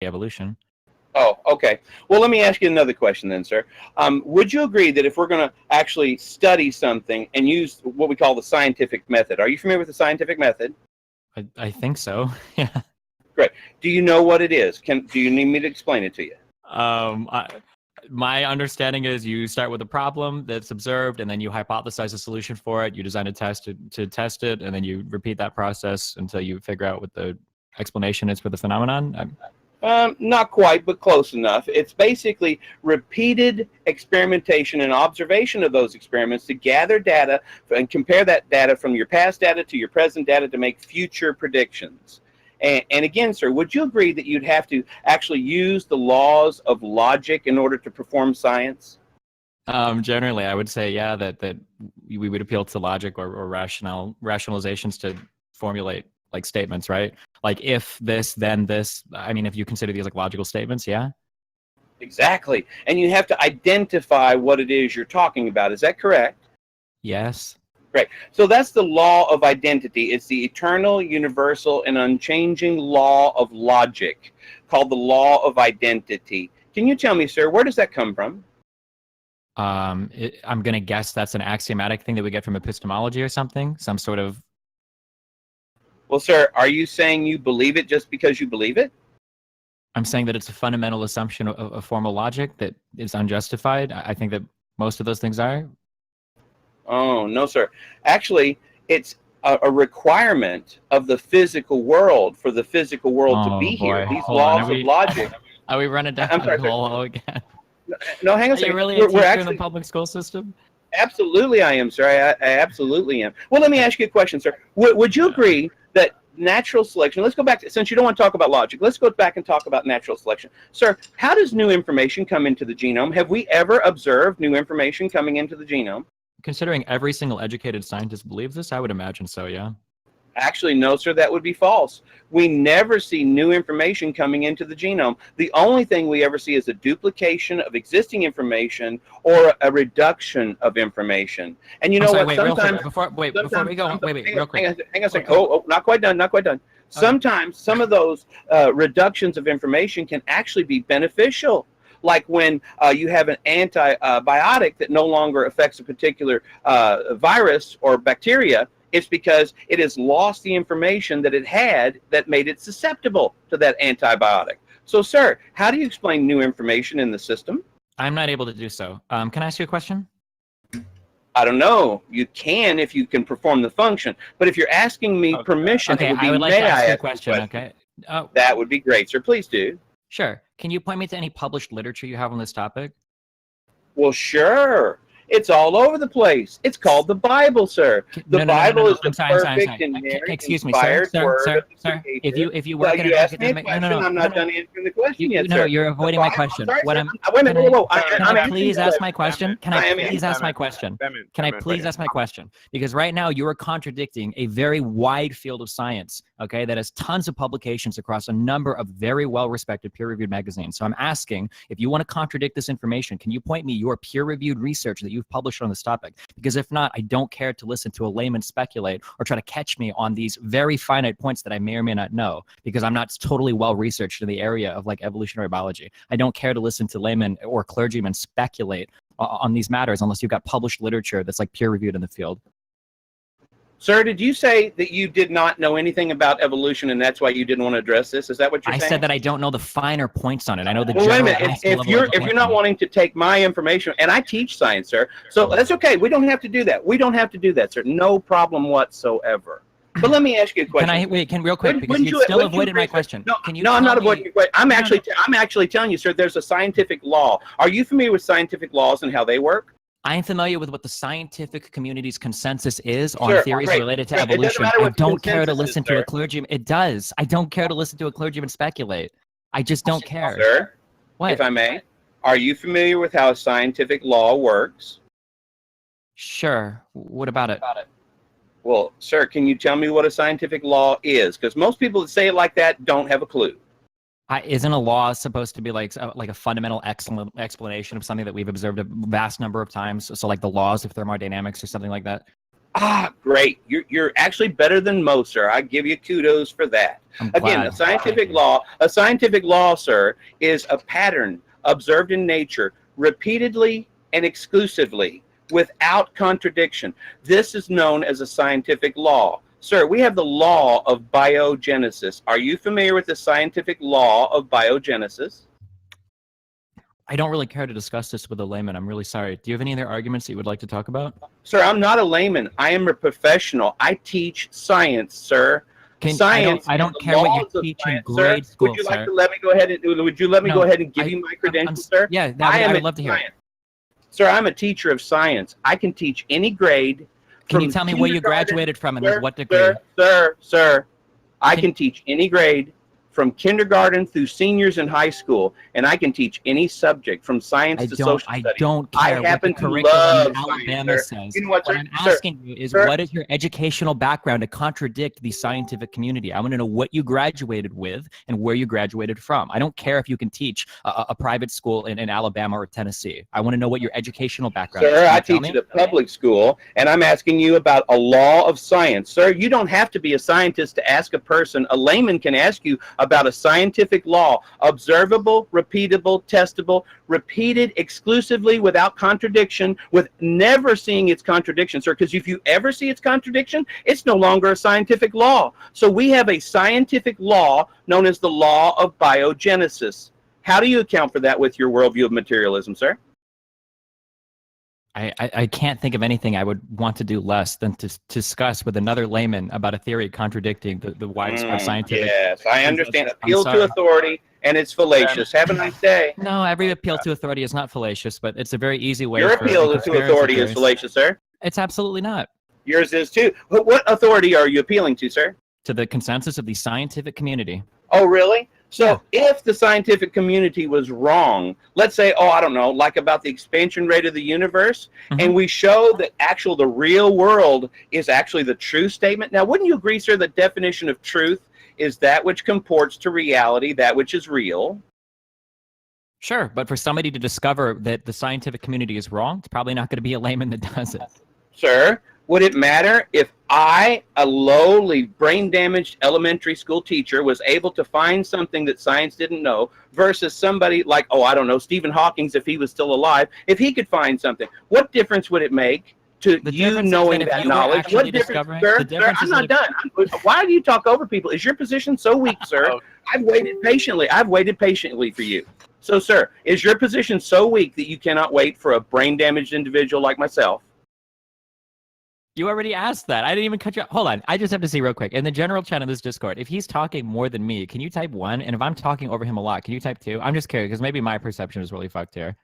evolution. Oh, okay. Well, let me ask you another question then, sir. Would you agree that if we're going to actually study something and use what we call the scientific method, are you familiar with the scientific method? I think so. Yeah. Great. Do you know what it is? Do you need me to explain it to you? My understanding is you start with a problem that's observed, and then you hypothesize a solution for it. You design a test to test it, and then you repeat that process until you figure out what the explanation is for the phenomenon. Not quite, but close enough. It's basically repeated experimentation and observation of those experiments to gather data and compare that data from your past data to your present data to make future predictions. And again, sir, would you agree that you'd have to actually use the laws of logic in order to perform science? Generally, I would say, yeah, that we would appeal to logic or rationalizations to formulate like statements, right? Like if this, then this. I mean, if you consider these like logical statements, yeah. Exactly. And you have to identify what it is you're talking about. Is that correct? Yes. Great. So that's the law of identity. It's the eternal, universal, and unchanging law of logic called the law of identity. Can you tell me, sir, where does that come from? I'm going to guess that's an axiomatic thing that we get from epistemology or something, some sort of. Well, sir, are you saying you believe it just because you believe it? I'm saying that it's a fundamental assumption of formal logic that is unjustified. I think that most of those things are. Oh, no, sir. Actually, it's a requirement of the physical world for the physical world to be here. These laws of logic. Are we running down the hole again? No, hang on a second. Are you really a teacher in the public school system? Absolutely, I am, sir. I absolutely am. Well, let me ask you a question, sir. Would you agree that natural selection, let's go back to, since you don't want to talk about logic, let's go back and talk about natural selection. Sir, how does new information come into the genome? Have we ever observed new information coming into the genome? Considering every single educated scientist believes this, I would imagine so, yeah. Actually, no, sir, that would be false. We never see new information coming into the genome. The only thing we ever see is a duplication of existing information or a reduction of information. And you know what? Sometimes, before we go, real quick. Hang on a second. Oh, not quite done, not quite done. Sometimes some of those reductions of information can actually be beneficial. Like when you have an antibiotic that no longer affects a particular virus or bacteria, it's because it has lost the information that it had that made it susceptible to that antibiotic. So, sir, how do you explain new information in the system? I'm not able to do so. Can I ask you a question? I don't know. You can if you can perform the function. But if you're asking me permission, okay, it would be, I would like to ask you a question, okay? That would be great, sir. Please do. Sure. Can you point me to any published literature you have on this topic? Well, sure. It's all over the place. It's called the Bible, sir. The Bible is the perfect and inspired word of the Creator. If you work in an academic, I'm not done answering the question yet, sir. No, you're avoiding my question. Wait a minute, whoa. Can I please ask my question? Can I please ask my question? Can I please ask my question? Because right now you are contradicting a very wide field of science, okay, that has tons of publications across a number of very well-respected peer-reviewed magazines. So I'm asking, if you want to contradict this information, can you point me your peer-reviewed research that you've published on this topic? Because if not, I don't care to listen to a layman speculate or try to catch me on these very finite points that I may or may not know, because I'm not totally well researched in the area of like evolutionary biology. I don't care to listen to laymen or clergymen speculate on these matters unless you've got published literature that's like peer-reviewed in the field. Sir, did you say that you did not know anything about evolution and that's why you didn't want to address this? Is that what you're saying? I said that I don't know the finer points on it. I know the general. Well, wait a minute. If you're not wanting to take my information, and I teach science, sir, so that's okay. We don't have to do that. We don't have to do that, sir. No problem whatsoever. But let me ask you a question. Real quick, because you still avoided my question. No, I'm not avoiding your question. I'm actually telling you, sir, there's a scientific law. Are you familiar with scientific laws and how they work? I am familiar with what the scientific community's consensus is on theories related to evolution. I don't care to listen to a clergyman. It does. I don't care to listen to a clergyman speculate. I just don't care. Sir, what? If I may, are you familiar with how scientific law works? Sure. What about it? Well, sir, can you tell me what a scientific law is? Because most people that say it like that don't have a clue. Isn't a law supposed to be like a fundamental explanation of something that we've observed a vast number of times? So like the laws of thermodynamics or something like that? Ah, great. You're actually better than most, sir. I give you kudos for that. I'm Again, glad. a scientific law, sir, is a pattern observed in nature repeatedly and exclusively without contradiction. This is known as a scientific law. Sir, we have the law of biogenesis. Are you familiar with the scientific law of biogenesis? I don't really care to discuss this with a layman. I'm really sorry. Do you have any other arguments that you would like to talk about? Sir, I'm not a layman. I am a professional. I teach science, sir. Science. I don't care what you teach in grade school, Would you sir. like to let me go ahead and go ahead and give you my credentials, sir? Yeah, I would love to hear it. Sir, I'm a teacher of science. I can teach any grade. Can you tell me where you graduated from and with what degree? Sir, I can teach any grade from kindergarten through seniors in high school, and I can teach any subject from science to social studies. I don't care what the curriculum in Alabama says. You know what, What sir? I'm asking you is, what is your educational background to contradict the scientific community? I want to know what you graduated with and where you graduated from. I don't care if you can teach a private school in Alabama or Tennessee. I want to know what your educational background is. Sir, I teach at a public school, and I'm asking you about a law of science. Sir, you don't have to be a scientist to ask a person. A layman can ask you about a scientific law, observable, repeatable, testable, repeated exclusively without contradiction, with never seeing its contradiction, sir, because if you ever see its contradiction, it's no longer a scientific law. So we have a scientific law known as the law of biogenesis. How do you account for that with your worldview of materialism, sir? I can't think of anything I would want to do less than to discuss with another layman about a theory contradicting the widespread scientific. Yes, I understand. Appeal to authority, and it's fallacious. Have a nice day. No, every appeal to authority is not fallacious, but it's a very easy way. Your appeal to authority is fallacious, sir. It's absolutely not. Yours is too. What authority are you appealing to, sir? To the consensus of the scientific community. Oh, really? So if the scientific community was wrong, let's say, I don't know, like about the expansion rate of the universe, and we show that the real world is actually the true statement. Now, wouldn't you agree, sir, the definition of truth is that which comports to reality, that which is real? Sure, but for somebody to discover that the scientific community is wrong, it's probably not going to be a layman that does it. Sir, would it matter if I, a lowly brain-damaged elementary school teacher, was able to find something that science didn't know versus somebody like, I don't know, Stephen Hawking, if he was still alive, if he could find something? What difference would it make to you knowing that knowledge? What difference, sir? I'm not done. Why do you talk over people? Is your position so weak, sir? I've waited patiently for you. So, sir, is your position so weak that you cannot wait for a brain-damaged individual like myself? You already asked that. I didn't even cut you off. Hold on. I just have to see real quick. In the general chat of this Discord, if he's talking more than me, can you type 1? And if I'm talking over him a lot, can you type 2? I'm just curious, because maybe my perception is really fucked here.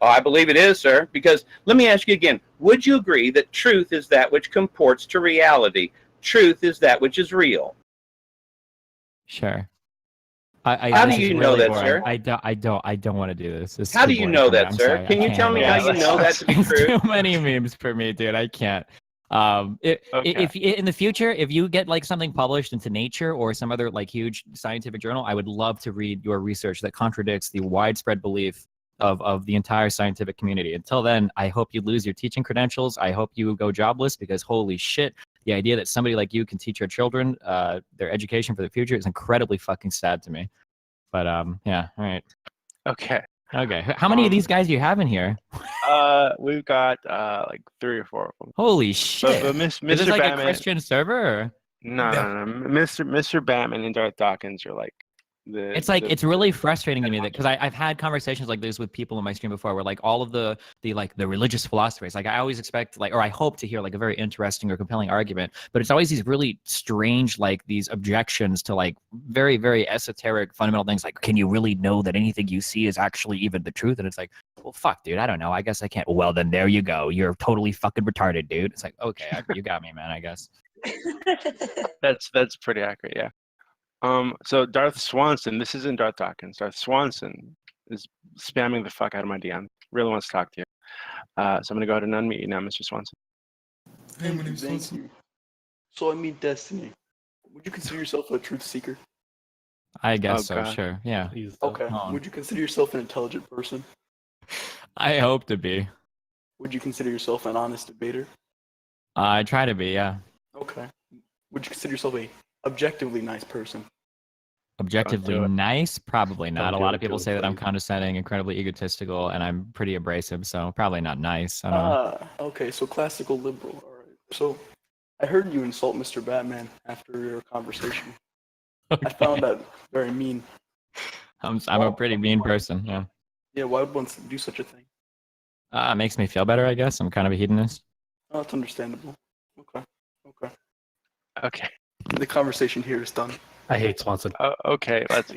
I believe it is, sir. Because let me ask you again. Would you agree that truth is that which comports to reality? Truth is that which is real. Sure. How do you know that, sir? I don't want to do this. How do you know that, sir? Can you tell me how you know that to be true? Too many memes for me, dude. I can't. If in the future, if you get like something published into Nature or some other like huge scientific journal, I would love to read your research that contradicts the widespread belief of the entire scientific community. Until then, I hope you lose your teaching credentials. I hope you go jobless, because holy shit, the idea that somebody like you can teach our children their education for the future is incredibly fucking sad to me. But yeah, all right. Okay. How many of these guys do you have in here? We've got like 3 or 4 of them. Holy shit! But Is this like a Christian server? Or? No. Mr. Batman and Darth Dawkins are like it's really frustrating to me that, because I've had conversations like this with people in my stream before, where like all of the religious philosophers, like I always expect or I hope to hear like a very interesting or compelling argument, but it's always these really strange these objections to like very, very esoteric fundamental things, like, can you really know that anything you see is actually even the truth? And it's like, well, fuck, dude, I don't know, I guess I can't. Well, then there you go, you're totally fucking retarded, dude. It's like, okay, you got me, man, I guess. That's pretty accurate, yeah. So Darth Swanson, this isn't Darth Dawkins. Darth Swanson is spamming the fuck out of my DM. Really wants to talk to you. So I'm gonna go ahead and unmute you now, Mr. Swanson. Hey, my name's Swanson. So I meet Destiny. Would you consider yourself a truth seeker? I guess so, sure. Yeah. Okay. Would you consider yourself an intelligent person? I hope to be. Would you consider yourself an honest debater? I try to be, yeah. Okay. Would you consider yourself a objectively nice person? Objectively do it. nice? Probably not. A do lot it, of people do it, say that I'm please. condescending, incredibly egotistical, and I'm pretty abrasive, so probably not nice. I don't know. Okay, so classical liberal. All right. So I heard you insult Mr. Batman after your conversation. I found that very mean. I'm a pretty mean person, yeah. Yeah, why would one do such a thing? It makes me feel better, I guess. I'm kind of a hedonist. Oh, that's understandable. Okay. Okay. Okay. The conversation here is done. I hate Swanson. Okay. Let's